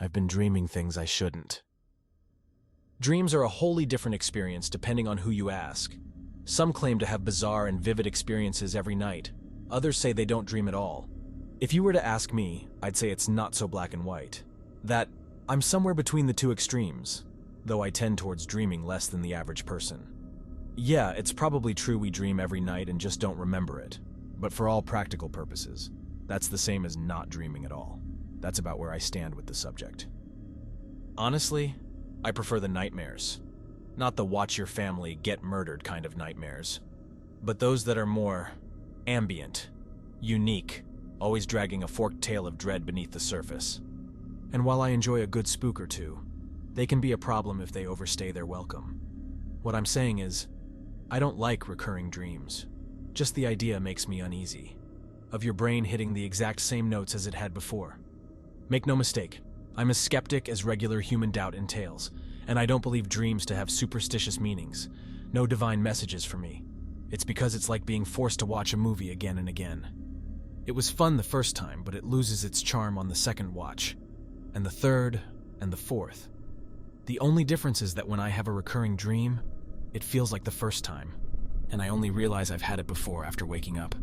I've been dreaming things I shouldn't. Dreams are a wholly different experience depending on who you ask. Some claim to have bizarre and vivid experiences every night. Others say they don't dream at all. If you were to ask me, I'd say it's not so black and white. That I'm somewhere between the two extremes, though I tend towards dreaming less than the average person. Yeah, it's probably true we dream every night and just don't remember it. But for all practical purposes, that's the same as not dreaming at all. That's about where I stand with the subject. Honestly, I prefer the nightmares. Not the watch your family get murdered kind of nightmares, but those that are more ambient, unique, always dragging a forked tale of dread beneath the surface. And while I enjoy a good spook or two, they can be a problem if they overstay their welcome. What I'm saying is, I don't like recurring dreams. Just the idea makes me uneasy, of your brain hitting the exact same notes as it had before. Make no mistake, I'm as skeptic as regular human doubt entails, and I don't believe dreams to have superstitious meanings, no divine messages for me. It's because it's like being forced to watch a movie again and again. It was fun the first time, but it loses its charm on the second watch, and the third, and the fourth. The only difference is that when I have a recurring dream, it feels like the first time, and I only realize I've had it before after waking up.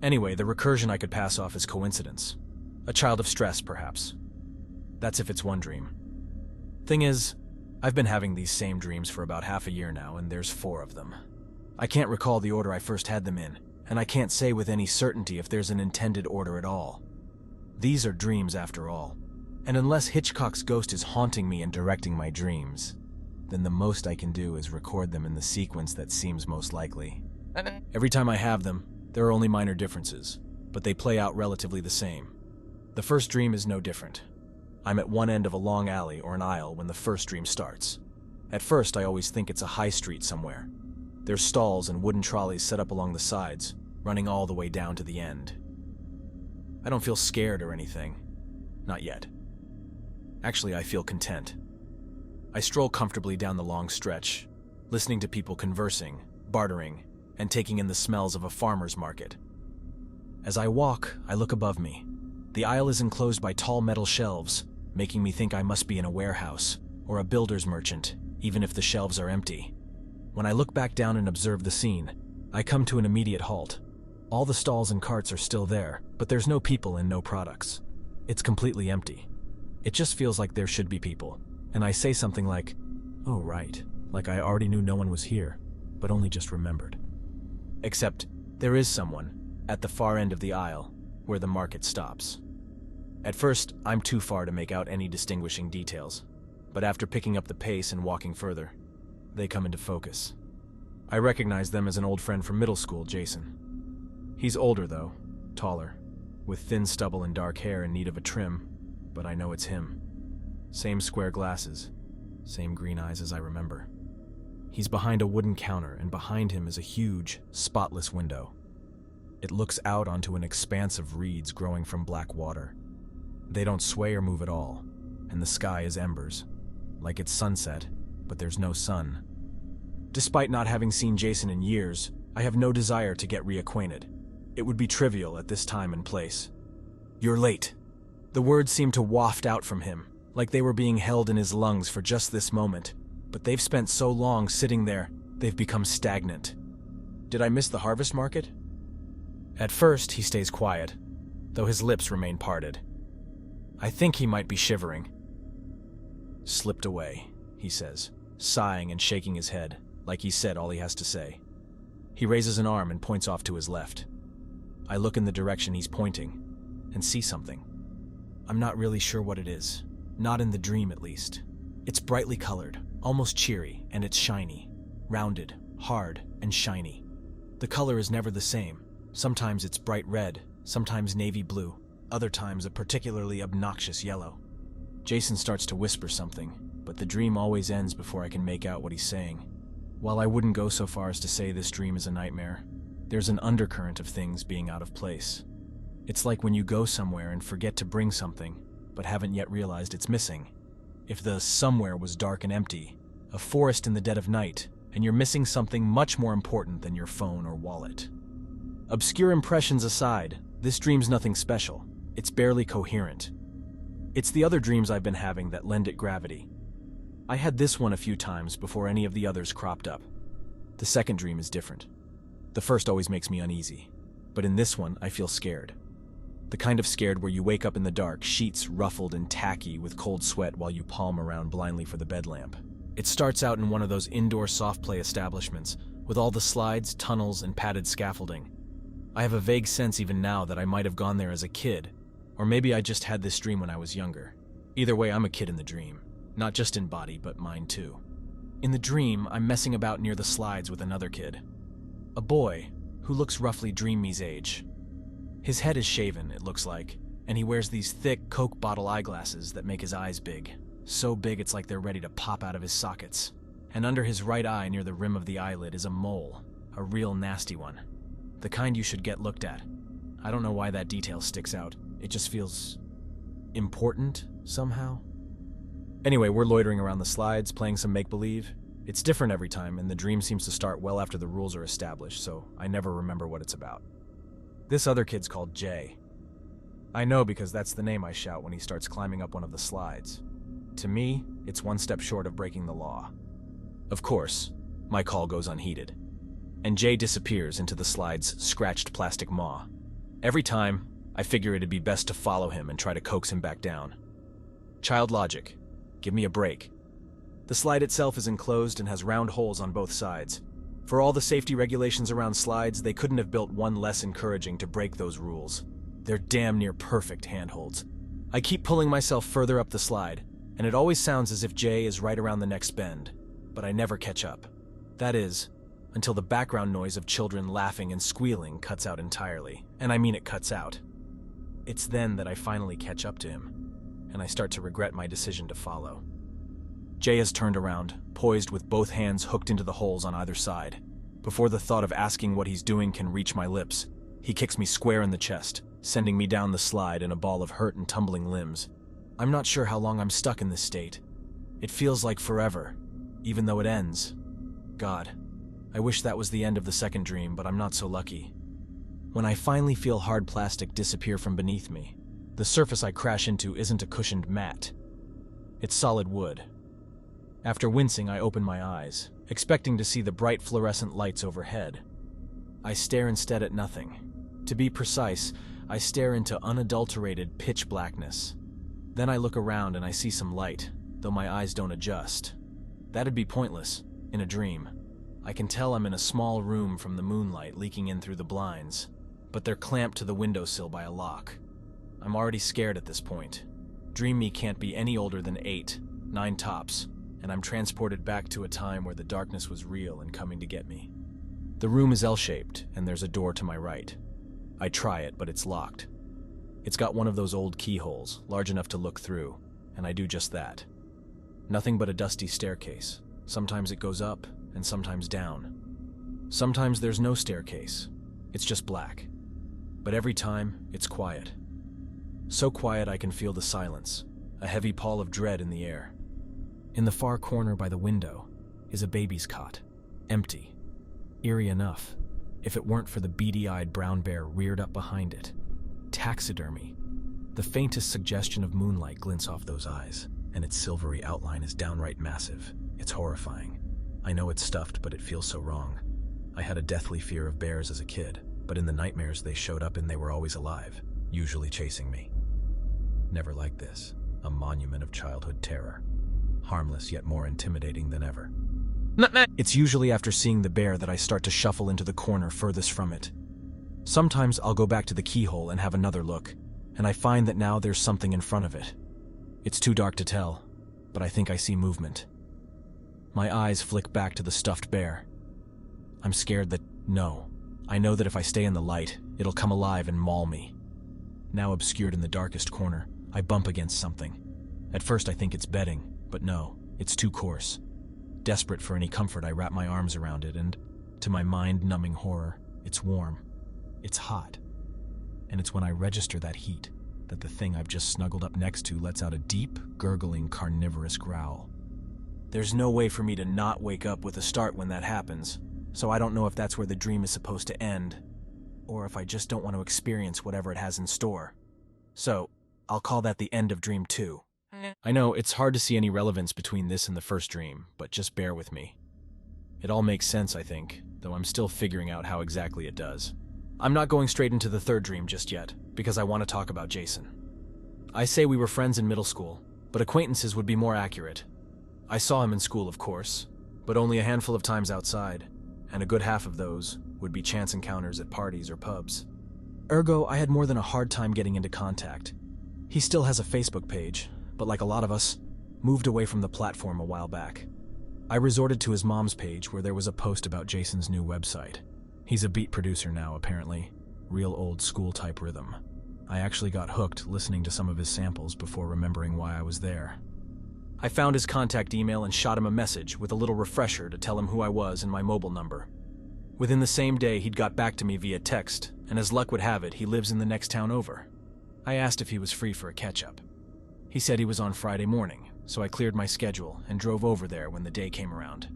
Anyway, the recursion I could pass off as coincidence. A child of stress, perhaps. That's if it's one dream. Thing is, I've been having these same dreams for about half a year now, and there's 4 of them. I can't recall the order I first had them in, and I can't say with any certainty if there's an intended order at all. These are dreams after all, and unless Hitchcock's ghost is haunting me and directing my dreams, then the most I can do is record them in the sequence that seems most likely. Every time I have them, there are only minor differences, but they play out relatively the same. The first dream is no different. I'm at one end of a long alley or an aisle when the first dream starts. At first, I always think it's a high street somewhere. There's stalls and wooden trolleys set up along the sides, running all the way down to the end. I don't feel scared or anything. Not yet. Actually, I feel content. I stroll comfortably down the long stretch, listening to people conversing, bartering, and taking in the smells of a farmer's market. As I walk, I look above me. The aisle is enclosed by tall metal shelves, making me think I must be in a warehouse or a builder's merchant, even if the shelves are empty. When I look back down and observe the scene, I come to an immediate halt. All the stalls and carts are still there, but there's no people and no products. It's completely empty. It just feels like there should be people, and I say something like, "Oh right," like I already knew no one was here, but only just remembered. Except, there is someone, at the far end of the aisle, where the market stops. At first, I'm too far to make out any distinguishing details, but after picking up the pace and walking further, they come into focus. I recognize them as an old friend from middle school, Jason. He's older though, taller, with thin stubble and dark hair in need of a trim, but I know it's him. Same square glasses, same green eyes as I remember. He's behind a wooden counter, and behind him is a huge, spotless window. It looks out onto an expanse of reeds growing from black water. They don't sway or move at all, and the sky is embers, like it's sunset, but there's no sun. Despite not having seen Jason in years, I have no desire to get reacquainted. It would be trivial at this time and place. "You're late." The words seem to waft out from him, like they were being held in his lungs for just this moment, but they've spent so long sitting there, they've become stagnant. Did I miss the harvest market? At first, he stays quiet, though his lips remain parted. I think he might be shivering. "Slipped away," he says, sighing and shaking his head, like he said all he has to say. He raises an arm and points off to his left. I look in the direction he's pointing, and see something. I'm not really sure what it is, not in the dream at least. It's brightly colored, almost cheery, and it's shiny, rounded, hard, and shiny. The color is never the same. Sometimes it's bright red, sometimes navy blue, other times a particularly obnoxious yellow. Jason starts to whisper something, but the dream always ends before I can make out what he's saying. While I wouldn't go so far as to say this dream is a nightmare, there's an undercurrent of things being out of place. It's like when you go somewhere and forget to bring something, but haven't yet realized it's missing. If the somewhere was dark and empty, a forest in the dead of night, and you're missing something much more important than your phone or wallet. Obscure impressions aside, this dream's nothing special. It's barely coherent. It's the other dreams I've been having that lend it gravity. I had this one a few times before any of the others cropped up. The second dream is different. The first always makes me uneasy, but in this one I feel scared. The kind of scared where you wake up in the dark, sheets ruffled and tacky with cold sweat while you palm around blindly for the bed lamp. It starts out in one of those indoor soft play establishments, with all the slides, tunnels, and padded scaffolding. I have a vague sense even now that I might have gone there as a kid, or maybe I just had this dream when I was younger. Either way, I'm a kid in the dream, not just in body, but mind too. In the dream, I'm messing about near the slides with another kid. A boy who looks roughly Dream Me's age. His head is shaven, it looks like, and he wears these thick Coke bottle eyeglasses that make his eyes big. So big it's like they're ready to pop out of his sockets. And under his right eye near the rim of the eyelid is a mole, a real nasty one. The kind you should get looked at. I don't know why that detail sticks out. It just feels important somehow. Anyway, we're loitering around the slides, playing some make-believe. It's different every time, and the dream seems to start well after the rules are established, so I never remember what it's about. This other kid's called Jay. I know because that's the name I shout when he starts climbing up one of the slides. To me, it's one step short of breaking the law. Of course, my call goes unheeded, and Jay disappears into the slide's scratched plastic maw. Every time, I figure it'd be best to follow him and try to coax him back down. Child logic. Give me a break. The slide itself is enclosed and has round holes on both sides. For all the safety regulations around slides, they couldn't have built one less encouraging to break those rules. They're damn near perfect handholds. I keep pulling myself further up the slide, and it always sounds as if Jay is right around the next bend, but I never catch up. That is, until the background noise of children laughing and squealing cuts out entirely. And I mean it cuts out. It's then that I finally catch up to him, and I start to regret my decision to follow. Jay has turned around, poised with both hands hooked into the holes on either side. Before the thought of asking what he's doing can reach my lips, he kicks me square in the chest, sending me down the slide in a ball of hurt and tumbling limbs. I'm not sure how long I'm stuck in this state. It feels like forever, even though it ends. God, I wish that was the end of the second dream, but I'm not so lucky. When I finally feel hard plastic disappear from beneath me, the surface I crash into isn't a cushioned mat. It's solid wood. After wincing, I open my eyes, expecting to see the bright fluorescent lights overhead. I stare instead at nothing. To be precise, I stare into unadulterated pitch blackness. Then I look around and I see some light, though my eyes don't adjust. That'd be pointless, in a dream. I can tell I'm in a small room from the moonlight leaking in through the blinds, but they're clamped to the windowsill by a lock. I'm already scared at this point. Dream Me can't be any older than 8, 9 tops, and I'm transported back to a time where the darkness was real and coming to get me. The room is L-shaped, and there's a door to my right. I try it, but it's locked. It's got one of those old keyholes, large enough to look through, and I do just that. Nothing but a dusty staircase. Sometimes it goes up, and sometimes down. Sometimes there's no staircase. It's just black. But every time, it's quiet. So quiet I can feel the silence, a heavy pall of dread in the air. In the far corner by the window is a baby's cot, empty. Eerie enough, if it weren't for the beady-eyed brown bear reared up behind it. Taxidermy. The faintest suggestion of moonlight glints off those eyes, and its silvery outline is downright massive. It's horrifying. I know it's stuffed, but it feels so wrong. I had a deathly fear of bears as a kid, but in the nightmares they showed up and they were always alive, usually chasing me. Never like this, a monument of childhood terror. Harmless yet more intimidating than ever. It's usually after seeing the bear that I start to shuffle into the corner furthest from it. Sometimes I'll go back to the keyhole and have another look, and I find that now there's something in front of it. It's too dark to tell, but I think I see movement. My eyes flick back to the stuffed bear. I'm scared that, no, I know that if I stay in the light, it'll come alive and maul me. Now obscured in the darkest corner, I bump against something. At first I think it's bedding, but no, it's too coarse. Desperate for any comfort, I wrap my arms around it, and, to my mind-numbing horror, it's warm. It's hot. And it's when I register that heat that the thing I've just snuggled up next to lets out a deep, gurgling, carnivorous growl. There's no way for me to not wake up with a start when that happens, so I don't know if that's where the dream is supposed to end, or if I just don't want to experience whatever it has in store. So, I'll call that the end of Dream 2. I know it's hard to see any relevance between this and the first dream, but just bear with me. It all makes sense, I think, though I'm still figuring out how exactly it does. I'm not going straight into the third dream just yet, because I want to talk about Jason. I say we were friends in middle school, but acquaintances would be more accurate. I saw him in school, of course, but only a handful of times outside, and a good half of those would be chance encounters at parties or pubs. Ergo, I had more than a hard time getting into contact. He still has a Facebook page, but like a lot of us, moved away from the platform a while back. I resorted to his mom's page where there was a post about Jason's new website. He's a beat producer now, apparently. Real old school type rhythm. I actually got hooked listening to some of his samples before remembering why I was there. I found his contact email and shot him a message with a little refresher to tell him who I was and my mobile number. Within the same day, he'd got back to me via text, and as luck would have it, he lives in the next town over. I asked if he was free for a catch-up. He said he was on Friday morning, so I cleared my schedule and drove over there when the day came around.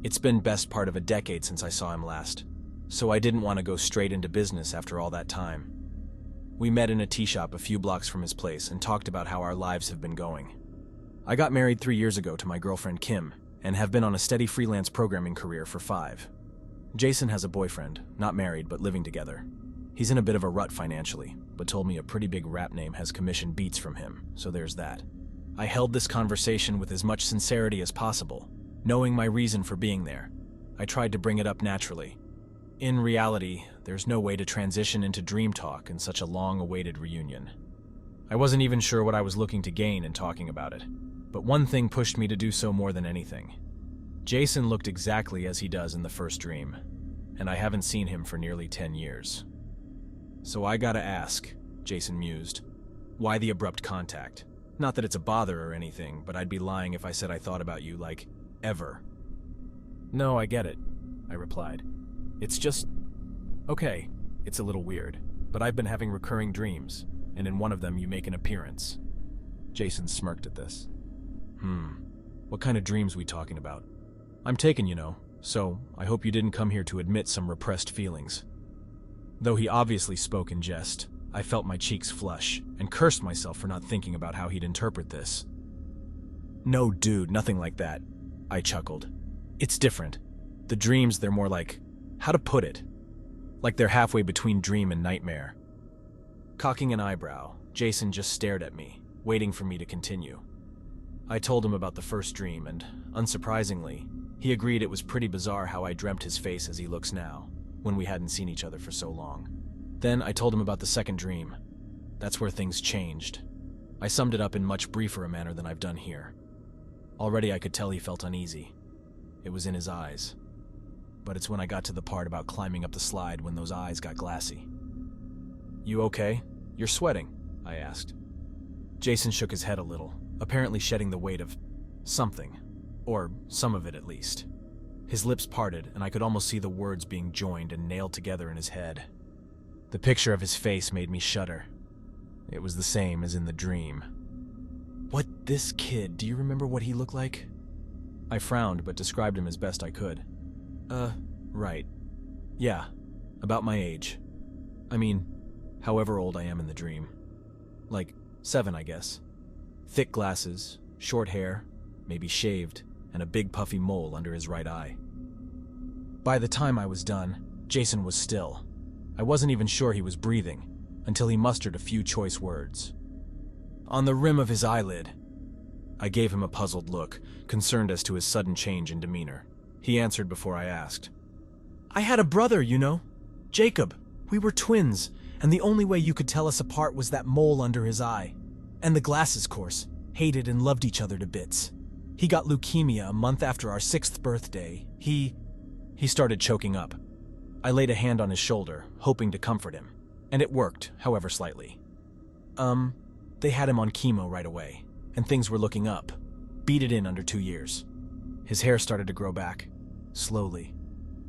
It's been best part of a decade since I saw him last, so I didn't want to go straight into business after all that time. We met in a tea shop a few blocks from his place and talked about how our lives have been going. I got married 3 years ago to my girlfriend Kim, and have been on a steady freelance programming career for 5. Jason has a boyfriend, not married but living together. He's in a bit of a rut financially, but told me a pretty big rap name has commissioned beats from him, so there's that. I held this conversation with as much sincerity as possible, knowing my reason for being there. I tried to bring it up naturally. In reality, there's no way to transition into dream talk in such a long-awaited reunion. I wasn't even sure what I was looking to gain in talking about it, but one thing pushed me to do so more than anything. Jason looked exactly as he does in the first dream, and I haven't seen him for nearly 10 years. So I gotta ask, Jason mused, why the abrupt contact? Not that it's a bother or anything, but I'd be lying if I said I thought about you, like, ever. No, I get it, I replied. It's just... okay, it's a little weird, but I've been having recurring dreams, and in one of them you make an appearance. Jason smirked at this. What kind of dreams we talking about? I'm taken, you know, so I hope you didn't come here to admit some repressed feelings. Though he obviously spoke in jest, I felt my cheeks flush and cursed myself for not thinking about how he'd interpret this. No, dude, nothing like that, I chuckled. It's different. The dreams, they're more like, how to put it? Like they're halfway between dream and nightmare. Cocking an eyebrow, Jason just stared at me, waiting for me to continue. I told him about the first dream, and, unsurprisingly, he agreed it was pretty bizarre how I dreamt his face as he looks now, when we hadn't seen each other for so long. Then I told him about the second dream. That's where things changed. I summed it up in much briefer a manner than I've done here. Already I could tell he felt uneasy. It was in his eyes. But it's when I got to the part about climbing up the slide when those eyes got glassy. You okay? You're sweating, I asked. Jason shook his head a little, apparently shedding the weight of something, or some of it at least. His lips parted, and I could almost see the words being joined and nailed together in his head. The picture of his face made me shudder. It was the same as in the dream. What, this kid, do you remember what he looked like? I frowned, but described him as best I could. Right. Yeah, about my age. I mean, however old I am in the dream. Like 7, I guess. Thick glasses, short hair, maybe shaved, and a big puffy mole under his right eye. By the time I was done, Jason was still. I wasn't even sure he was breathing, until he mustered a few choice words. On the rim of his eyelid. I gave him a puzzled look, concerned as to his sudden change in demeanor. He answered before I asked. I had a brother, you know. Jacob. We were twins, and the only way you could tell us apart was that mole under his eye. And the glasses course. Hated and loved each other to bits. He got leukemia a month after our 6th birthday. He started choking up. I laid a hand on his shoulder, hoping to comfort him. And it worked, however slightly. They had him on chemo right away, and things were looking up. Beat it in under 2 years. His hair started to grow back, slowly,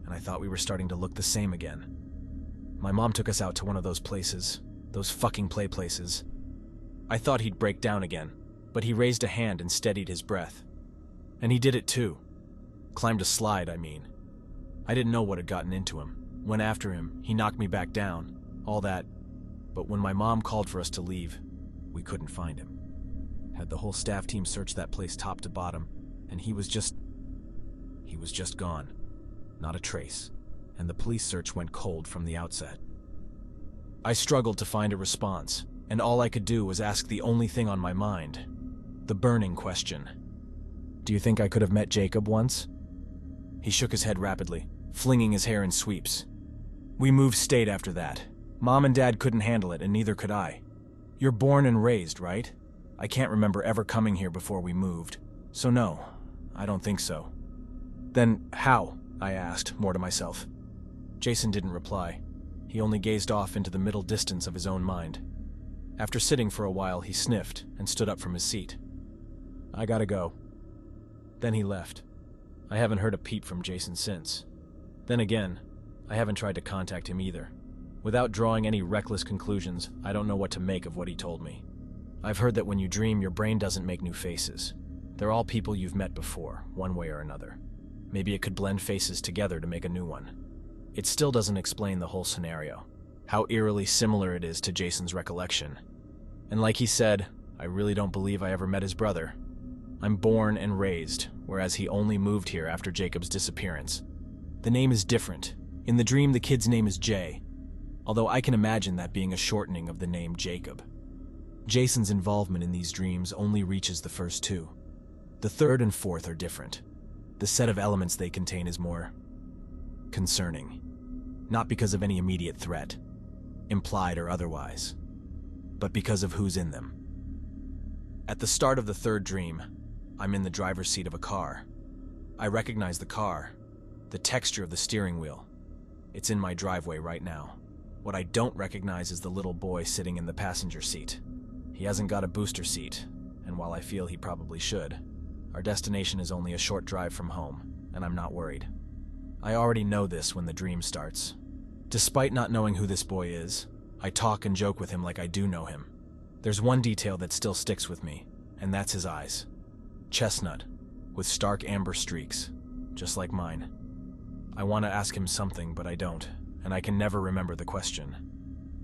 and I thought we were starting to look the same again. My mom took us out to one of those places, those fucking play places. I thought he'd break down again, but he raised a hand and steadied his breath. And he did it too. Climbed a slide, I mean. I didn't know what had gotten into him. Went after him, he knocked me back down, all that. But when my mom called for us to leave, We couldn't find him. Had the whole staff team searched that place top to bottom, and he was just gone. Not a trace. And the police search went cold from the outset. I struggled to find a response, and all I could do was ask the only thing on my mind. The burning question. Do you think I could have met Jacob once? He shook his head rapidly, flinging his hair in sweeps. We moved state after that. Mom and Dad couldn't handle it, and neither could I. You're born and raised, right? I can't remember ever coming here before we moved. So no, I don't think so. Then how? I asked, more to myself. Jason didn't reply. He only gazed off into the middle distance of his own mind. After sitting for a while, he sniffed and stood up from his seat. I gotta go. Then he left. I haven't heard a peep from Jason since. Then again, I haven't tried to contact him either. Without drawing any reckless conclusions, I don't know what to make of what he told me. I've heard that when you dream, your brain doesn't make new faces. They're all people you've met before, one way or another. Maybe it could blend faces together to make a new one. It still doesn't explain the whole scenario, how eerily similar it is to Jason's recollection. And like he said, I really don't believe I ever met his brother. I'm born and raised, whereas he only moved here after Jacob's disappearance. The name is different. In the dream, the kid's name is Jay, although I can imagine that being a shortening of the name Jacob. Jason's involvement in these dreams only reaches the first two. The third and fourth are different. The set of elements they contain is more concerning. Not because of any immediate threat, implied or otherwise, but because of who's in them. At the start of the third dream, I'm in the driver's seat of a car. I recognize the car, the texture of the steering wheel. It's in my driveway right now. What I don't recognize is the little boy sitting in the passenger seat. He hasn't got a booster seat, and while I feel he probably should, our destination is only a short drive from home, and I'm not worried. I already know this when the dream starts. Despite not knowing who this boy is, I talk and joke with him like I do know him. There's one detail that still sticks with me, and that's his eyes. Chestnut, with stark amber streaks, just like mine. I want to ask him something, but I don't, and I can never remember the question.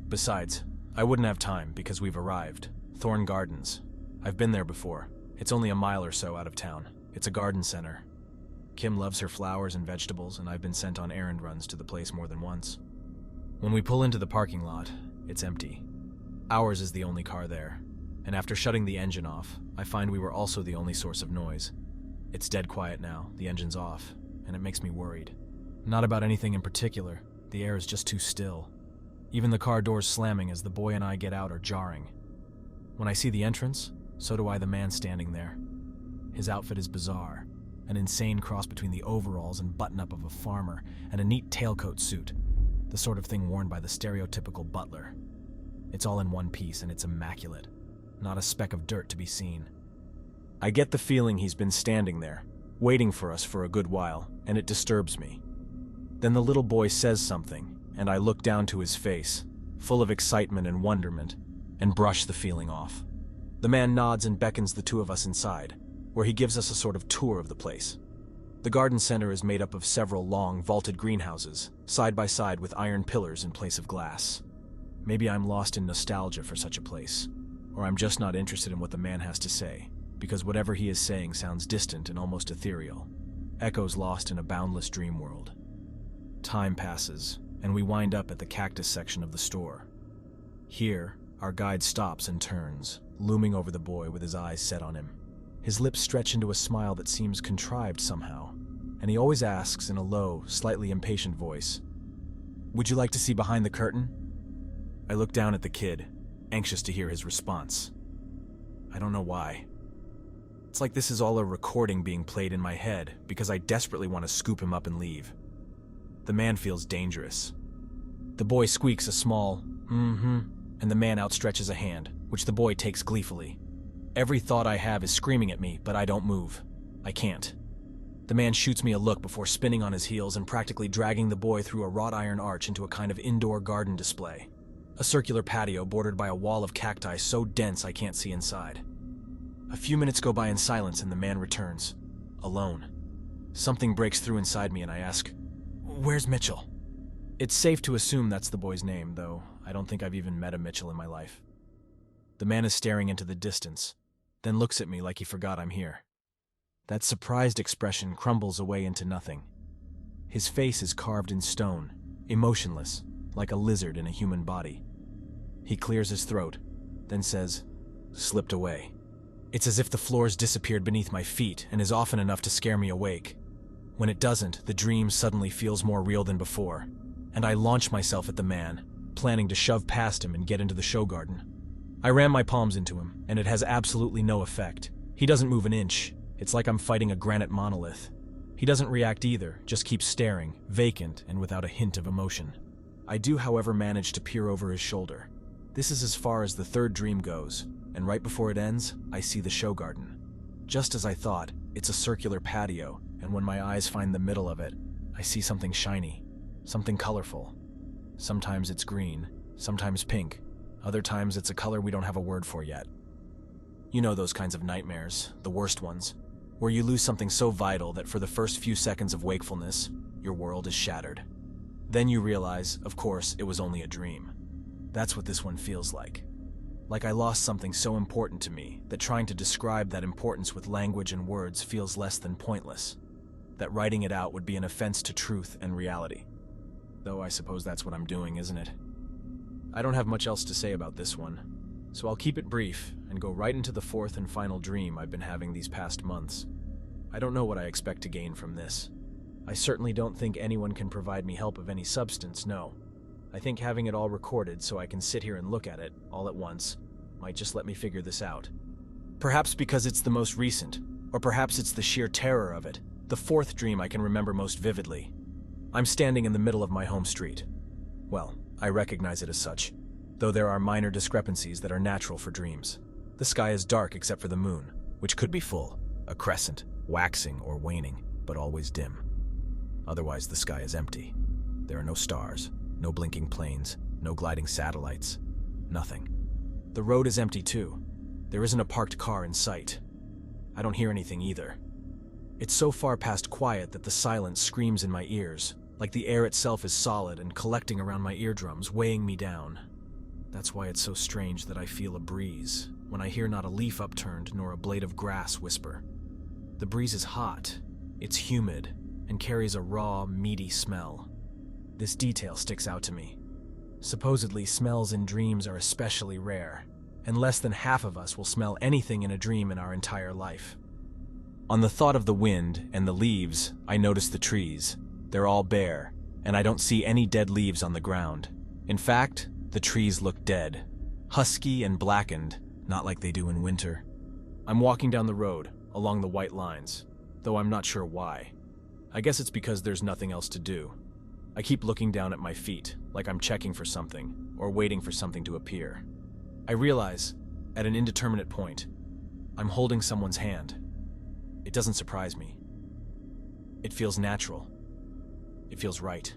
Besides, I wouldn't have time because we've arrived. Thorn Gardens. I've been there before. It's only a mile or so out of town. It's a garden center. Kim loves her flowers and vegetables, and I've been sent on errand runs to the place more than once. When we pull into the parking lot, it's empty. Ours is the only car there, and after shutting the engine off, I find we were also the only source of noise. It's dead quiet now, the engine's off, and it makes me worried. Not about anything in particular, the air is just too still. Even the car doors slamming as the boy and I get out are jarring. When I see the entrance, so do I the man standing there. His outfit is bizarre, an insane cross between the overalls and button-up of a farmer and a neat tailcoat suit, the sort of thing worn by the stereotypical butler. It's all in one piece and it's immaculate, not a speck of dirt to be seen. I get the feeling he's been standing there, waiting for us for a good while, and it disturbs me. Then the little boy says something, and I look down to his face, full of excitement and wonderment, and brush the feeling off. The man nods and beckons the two of us inside, where he gives us a sort of tour of the place. The garden center is made up of several long, vaulted greenhouses, side by side with iron pillars in place of glass. Maybe I'm lost in nostalgia for such a place, or I'm just not interested in what the man has to say, because whatever he is saying sounds distant and almost ethereal, echoes lost in a boundless dream world. Time passes, and we wind up at the cactus section of the store. Here, our guide stops and turns, looming over the boy with his eyes set on him. His lips stretch into a smile that seems contrived somehow, and he always asks in a low, slightly impatient voice, "Would you like to see behind the curtain?" I look down at the kid, anxious to hear his response. I don't know why. It's like this is all a recording being played in my head because I desperately want to scoop him up and leave. The man feels dangerous. The boy squeaks a small, and the man outstretches a hand, which the boy takes gleefully. Every thought I have is screaming at me, but I don't move. I can't. The man shoots me a look before spinning on his heels and practically dragging the boy through a wrought iron arch into a kind of indoor garden display. A circular patio bordered by a wall of cacti so dense I can't see inside. A few minutes go by in silence and the man returns, alone. Something breaks through inside me and I ask, "Where's Mitchell?" It's safe to assume that's the boy's name, though I don't think I've even met a Mitchell in my life. The man is staring into the distance, then looks at me like he forgot I'm here. That surprised expression crumbles away into nothing. His face is carved in stone, emotionless, like a lizard in a human body. He clears his throat, then says, "Slipped away." It's as if the floor's disappeared beneath my feet and is often enough to scare me awake. When it doesn't, the dream suddenly feels more real than before, and I launch myself at the man, planning to shove past him and get into the show garden. I ram my palms into him, and it has absolutely no effect. He doesn't move an inch. It's like I'm fighting a granite monolith. He doesn't react either, just keeps staring, vacant and without a hint of emotion. I do, however, manage to peer over his shoulder. This is as far as the third dream goes, and right before it ends, I see the show garden. Just as I thought, it's a circular patio, and when my eyes find the middle of it, I see something shiny, something colorful. Sometimes it's green, sometimes pink, other times it's a color we don't have a word for yet. You know those kinds of nightmares, the worst ones, where you lose something so vital that for the first few seconds of wakefulness, your world is shattered. Then you realize, of course, it was only a dream. That's what this one feels like. Like I lost something so important to me that trying to describe that importance with language and words feels less than pointless. That writing it out would be an offense to truth and reality. Though I suppose that's what I'm doing, isn't it? I don't have much else to say about this one, so I'll keep it brief and go right into the fourth and final dream I've been having these past months. I don't know what I expect to gain from this. I certainly don't think anyone can provide me help of any substance, no. I think having it all recorded so I can sit here and look at it, all at once, might just let me figure this out. Perhaps because it's the most recent, or perhaps it's the sheer terror of it, the fourth dream I can remember most vividly. I'm standing in the middle of my home street. Well, I recognize it as such, though there are minor discrepancies that are natural for dreams. The sky is dark except for the moon, which could be full, a crescent, waxing or waning, but always dim. Otherwise, the sky is empty. There are no stars, no blinking planes, no gliding satellites, nothing. The road is empty too. There isn't a parked car in sight. I don't hear anything either. It's so far past quiet that the silence screams in my ears, like the air itself is solid and collecting around my eardrums, weighing me down. That's why it's so strange that I feel a breeze, when I hear not a leaf upturned nor a blade of grass whisper. The breeze is hot, it's humid, and carries a raw, meaty smell. This detail sticks out to me. Supposedly, smells in dreams are especially rare, and less than half of us will smell anything in a dream in our entire life. On the thought of the wind and the leaves, I notice the trees. They're all bare, and I don't see any dead leaves on the ground. In fact, the trees look dead, husky and blackened, not like they do in winter. I'm walking down the road, along the white lines, though I'm not sure why. I guess it's because there's nothing else to do. I keep looking down at my feet, like I'm checking for something, or waiting for something to appear. I realize, at an indeterminate point, I'm holding someone's hand. It doesn't surprise me. It feels natural. It feels right.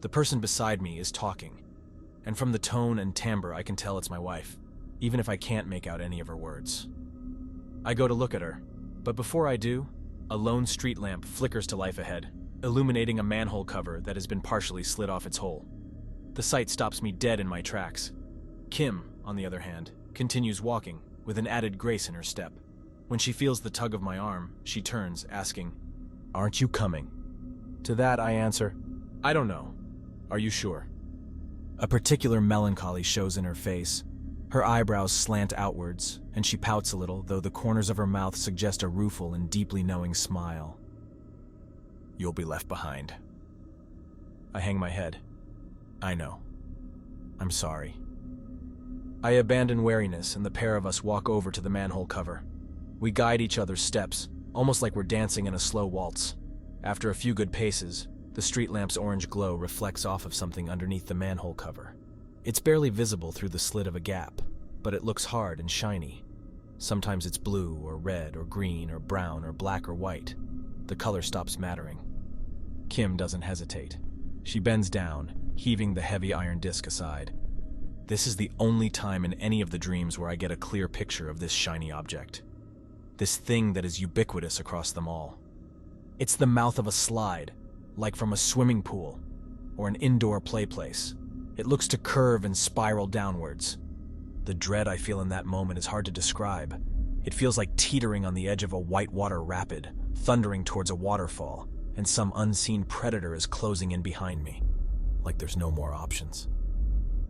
The person beside me is talking, and from the tone and timbre I can tell it's my wife, even if I can't make out any of her words. I go to look at her, but before I do, a lone street lamp flickers to life ahead, illuminating a manhole cover that has been partially slid off its hole. The sight stops me dead in my tracks. Kim, on the other hand, continues walking, with an added grace in her step. When she feels the tug of my arm, she turns, asking, "Aren't you coming?" To that I answer, "I don't know. Are you sure?" A particular melancholy shows in her face. Her eyebrows slant outwards, and she pouts a little, though the corners of her mouth suggest a rueful and deeply knowing smile. "You'll be left behind." I hang my head. I know. I'm sorry. I abandon wariness, and the pair of us walk over to the manhole cover. We guide each other's steps, almost like we're dancing in a slow waltz. After a few good paces, the street lamp's orange glow reflects off of something underneath the manhole cover. It's barely visible through the slit of a gap, but it looks hard and shiny. Sometimes it's blue or red or green or brown or black or white. The color stops mattering. Kim doesn't hesitate. She bends down, heaving the heavy iron disc aside. This is the only time in any of the dreams where I get a clear picture of this shiny object. This thing that is ubiquitous across them all. It's the mouth of a slide, like from a swimming pool or an indoor play place. It looks to curve and spiral downwards. The dread I feel in that moment is hard to describe. It feels like teetering on the edge of a whitewater rapid, thundering towards a waterfall, and some unseen predator is closing in behind me. Like there's no more options.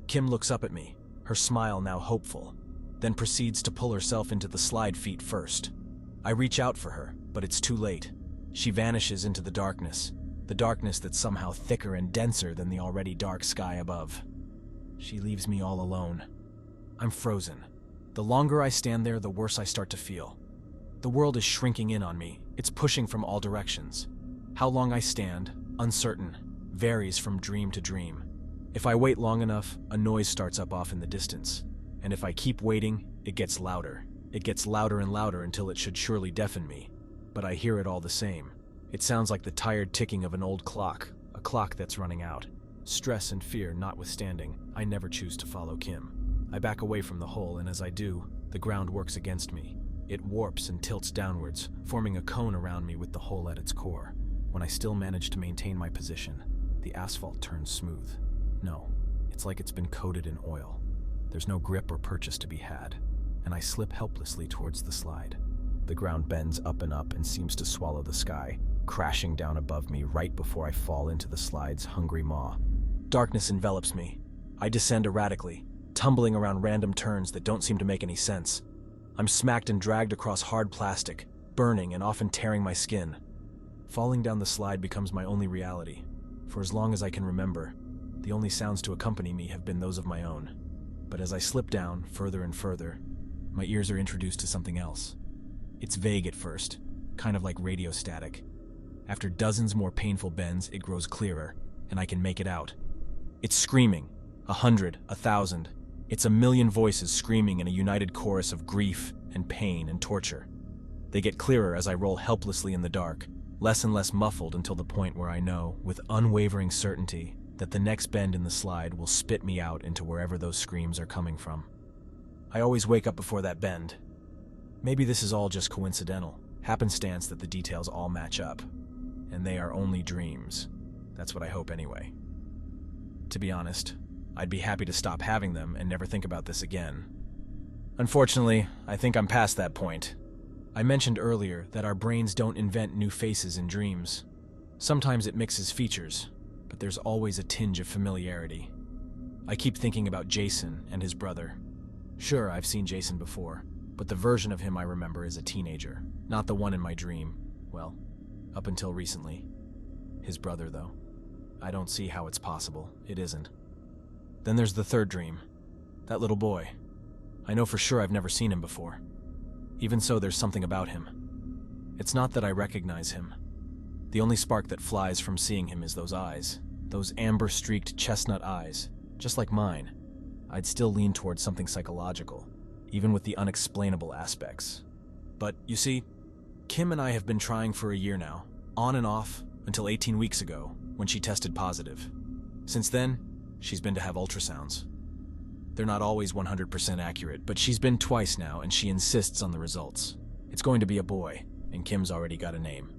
Kim looks up at me, her smile now hopeful, then proceeds to pull herself into the slide feet first. I reach out for her, but it's too late. She vanishes into the darkness that's somehow thicker and denser than the already dark sky above. She leaves me all alone. I'm frozen. The longer I stand there, the worse I start to feel. The world is shrinking in on me. It's pushing from all directions. How long I stand, uncertain, varies from dream to dream. If I wait long enough, a noise starts up off in the distance. And if I keep waiting, it gets louder. It gets louder and louder until it should surely deafen me. But I hear it all the same. It sounds like the tired ticking of an old clock, a clock that's running out. Stress and fear notwithstanding, I never choose to follow Kim. I back away from the hole, and as I do, the ground works against me. It warps and tilts downwards, forming a cone around me with the hole at its core. When I still manage to maintain my position, the asphalt turns smooth. No, it's like it's been coated in oil. There's no grip or purchase to be had, and I slip helplessly towards the slide. The ground bends up and seems to swallow the sky, crashing down above me right before I fall into the slide's hungry maw. Darkness envelops me. I descend erratically, tumbling around random turns that don't seem to make any sense. I'm smacked and dragged across hard plastic, burning and often tearing my skin. Falling down the slide becomes my only reality. For as long as I can remember, the only sounds to accompany me have been those of my own. But as I slip down further and further, my ears are introduced to something else. It's vague at first, kind of like radio static. After dozens more painful bends, it grows clearer, and I can make it out. It's screaming, 100, 1,000. It's a million voices screaming in a united chorus of grief and pain and torture. They get clearer as I roll helplessly in the dark, less and less muffled until the point where I know, with unwavering certainty, that the next bend in the slide will spit me out into wherever those screams are coming from. I always wake up before that bend. Maybe this is all just coincidental, happenstance that the details all match up. And they are only dreams. That's what I hope anyway. To be honest, I'd be happy to stop having them and never think about this again. Unfortunately, I think I'm past that point. I mentioned earlier that our brains don't invent new faces in dreams. Sometimes it mixes features, but there's always a tinge of familiarity. I keep thinking about Jason and his brother. Sure, I've seen Jason before, but the version of him I remember is a teenager, not the one in my dream. Well, up until recently. His brother, though. I don't see how it's possible. It isn't. Then there's the third dream. That little boy. I know for sure I've never seen him before. Even so, there's something about him. It's not that I recognize him. The only spark that flies from seeing him is those eyes. Those amber-streaked chestnut eyes. Just like mine. I'd still lean towards something psychological, even with the unexplainable aspects. But, you see, Kim and I have been trying for a year now, on and off, until 18 weeks ago, when she tested positive. Since then, she's been to have ultrasounds. They're not always 100% accurate, but she's been twice now, and she insists on the results. It's going to be a boy, and Kim's already got a name.